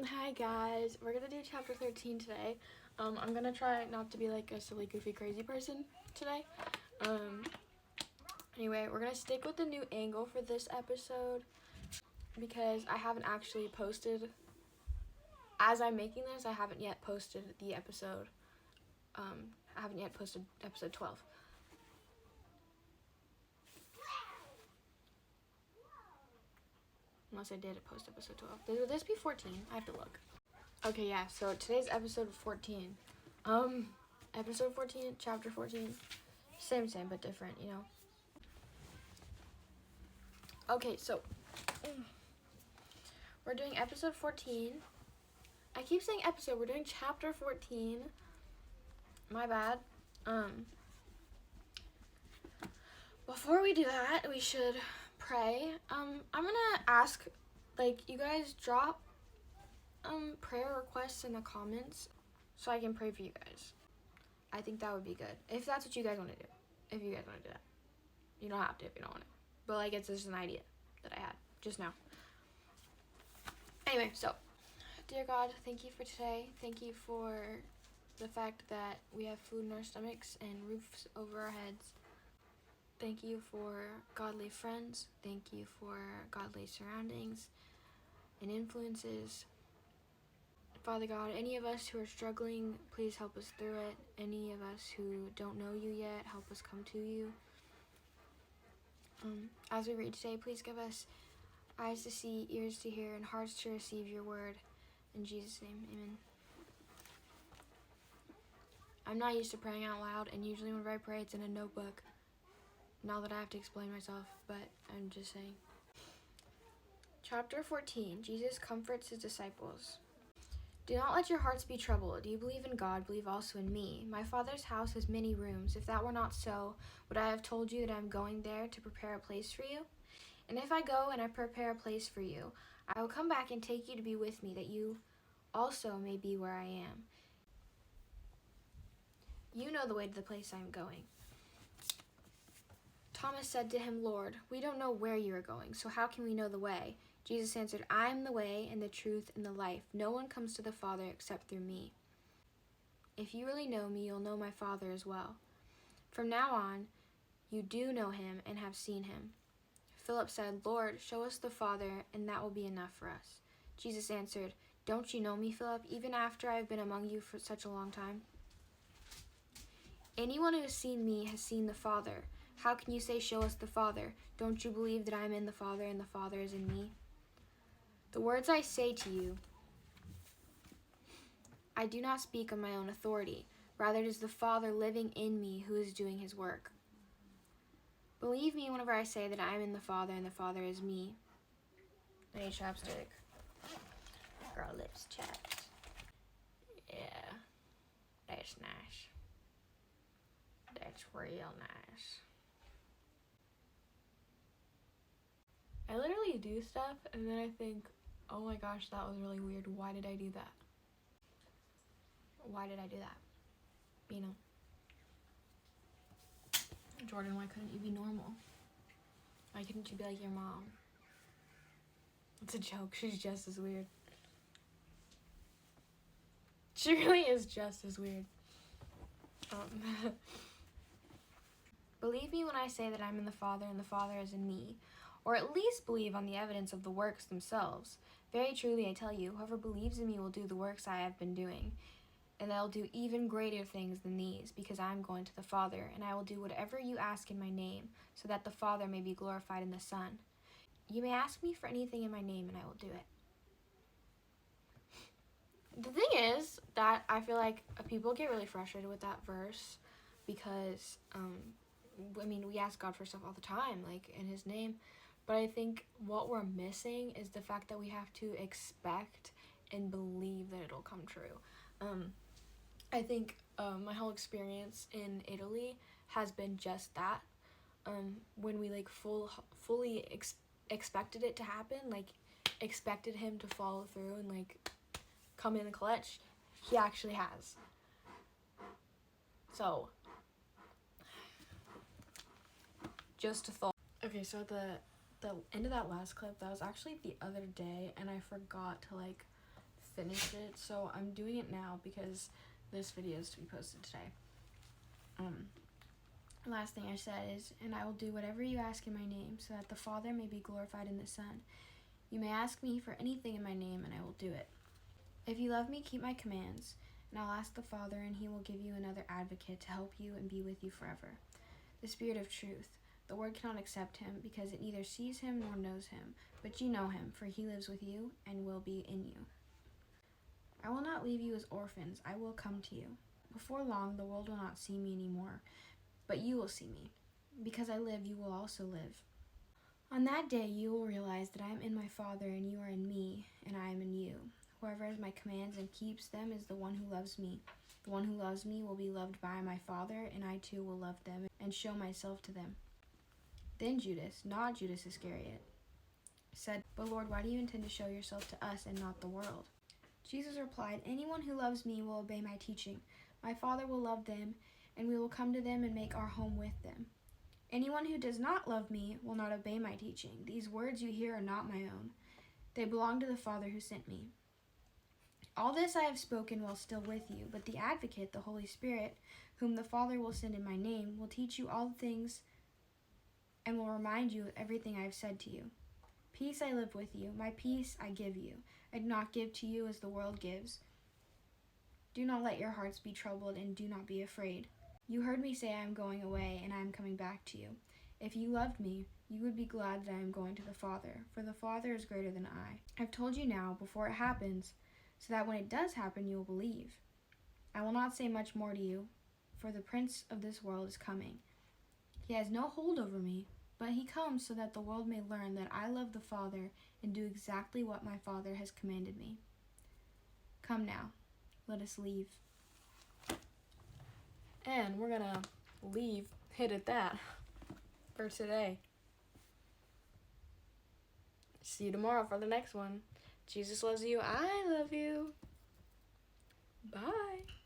Hi guys, we're gonna do chapter 13 today. I'm gonna try not to be like a silly, goofy, crazy person today. Anyway, we're gonna stick with the new angle for this episode because I haven't actually posted, as I'm making this, I haven't yet posted the episode. I haven't yet posted episode 12. Unless I did post episode 12. Would this be 14? I have to look. Okay, yeah, so today's episode 14. Episode 14, chapter 14. Same, but different, you know? Okay, so we're doing episode 14. I keep saying episode, we're doing chapter 14. My bad. Before we do that, we should pray. I'm gonna ask, like, you guys drop prayer requests in the comments so I can pray for you guys. I think that would be good. If that's what you guys want to do. If you guys want to do that. You don't have to if you don't want to. But, like, it's just an idea that I had just now. Anyway, so, dear God, thank you for today. Thank you for the fact that we have food in our stomachs and roofs over our heads. Thank you for godly friends. Thank you for godly surroundings and influences. Father God, any of us who are struggling, please help us through it. Any of us who don't know you yet, help us come to you. As we read today, please give us eyes to see, ears to hear, and hearts to receive your word. In Jesus' name, amen. I'm not used to praying out loud, and usually whenever I pray, it's in a notebook. Not that I have to explain myself, but I'm just saying. Chapter 14, Jesus comforts his disciples. Do not let your hearts be troubled. You believe in God, believe also in me. My Father's house has many rooms. If that were not so, would I have told you that I am going there to prepare a place for you? And if I go and I prepare a place for you, I will come back and take you to be with me, that you also may be where I am. You know the way to the place I am going. Thomas said to him, Lord, we don't know where you are going, so how can we know the way? Jesus answered, I am the way and the truth and the life. No one comes to the Father except through me. If you really know me, you'll know my Father as well. From now on, you do know him and have seen him. Philip said, Lord, show us the Father, and that will be enough for us. Jesus answered, Don't you know me, Philip, even after I have been among you for such a long time? Anyone who has seen me has seen the Father. How can you say, show us the Father? Don't you believe that I am in the Father and the Father is in me? The words I say to you, I do not speak on my own authority. Rather, it is the Father living in me who is doing his work. Believe me whenever I say that I am in the Father and the Father is me. I need chapstick. Girl lips chapped. Yeah, that's nice. That's real nice. I literally do stuff and then I think, oh my gosh, that was really weird. Why did I do that? Why did I do that? You know. Jordan, why couldn't you be normal? Why couldn't you be like your mom? It's a joke. She's just as weird. She really is just as weird. Believe me when I say that I'm in the Father and the Father is in me, or at least believe on the evidence of the works themselves. Very truly I tell you, whoever believes in me will do the works I have been doing, and they'll do even greater things than these, because I am going to the Father, and I will do whatever you ask in my name, so that the Father may be glorified in the Son. You may ask me for anything in my name, and I will do it. The thing is that I feel like people get really frustrated with that verse because, we ask God for stuff all the time, like in his name. But I think what we're missing is the fact that we have to expect and believe that it'll come true. I think my whole experience in Italy has been just that. When we like fully expected it to happen, like expected him to follow through and like come in the clutch, he actually has. So, just a thought. Okay, so the end of that last clip, that was actually the other day, and I forgot to like finished it, so I'm doing it now because this video is to be posted today. Last thing I said is, and I will do whatever you ask in my name, so that the Father may be glorified in the Son. You may ask me for anything in my name, and I will do it. If you love me, keep my commands, and I'll ask the Father, and he will give you another advocate to help you and be with you forever. The Spirit of truth. The world cannot accept him, because it neither sees him nor knows him, but you know him, for he lives with you and will be in you. I will not leave you as orphans, I will come to you. Before long, the world will not see me anymore, but you will see me. Because I live, you will also live. On that day, you will realize that I am in my Father, and you are in me, and I am in you. Whoever has my commands and keeps them is the one who loves me. The one who loves me will be loved by my Father, and I too will love them and show myself to them. Then Judas, not Judas Iscariot, said, But Lord, why do you intend to show yourself to us and not the world? Jesus replied, Anyone who loves me will obey my teaching. My Father will love them, and we will come to them and make our home with them. Anyone who does not love me will not obey my teaching. These words you hear are not my own. They belong to the Father who sent me. All this I have spoken while still with you, but the Advocate, the Holy Spirit, whom the Father will send in my name, will teach you all things and will remind you of everything I have said to you. Peace I live with you, my peace I give you. I do not give to you as the world gives. Do not let your hearts be troubled, and do not be afraid. You heard me say I am going away, and I am coming back to you. If you loved me, you would be glad that I am going to the Father, for the Father is greater than I. I've told you now, before it happens, so that when it does happen, you will believe. I will not say much more to you, for the prince of this world is coming. He has no hold over me, but he comes so that the world may learn that I love the Father and do exactly what my Father has commanded me. Come now, let us leave. And we're gonna leave it at that for today. See you tomorrow for the next one. Jesus loves you. I love you. Bye.